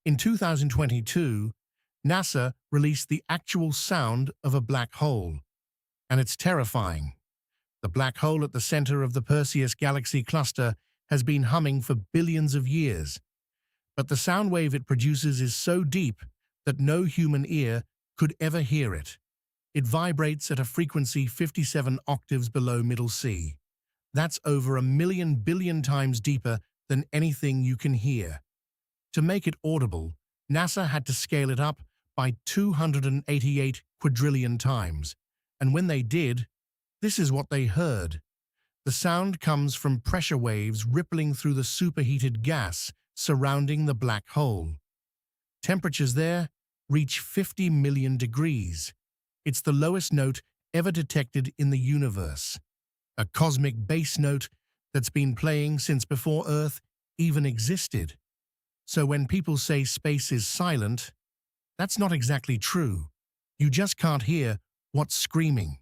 In 2022, NASA released the actual sound of a black hole, and it's terrifying. The black hole at the center of the Perseus galaxy cluster has been humming for billions of years, but the sound wave it produces is so deep that no human ear could ever hear it. It vibrates at a frequency 57 octaves below middle C. That's over 1,000,000 billion times deeper than anything you can hear. To make it audible, NASA had to scale it up by 288 quadrillion times, and when they did, this is what they heard. The sound comes from pressure waves rippling through the superheated gas surrounding the black hole. Temperatures there reach 50 million degrees. It's the lowest note ever detected in the universe, a cosmic bass note that's been playing since before Earth even existed. So when people say space is silent, that's not exactly true. You just can't hear what's screaming.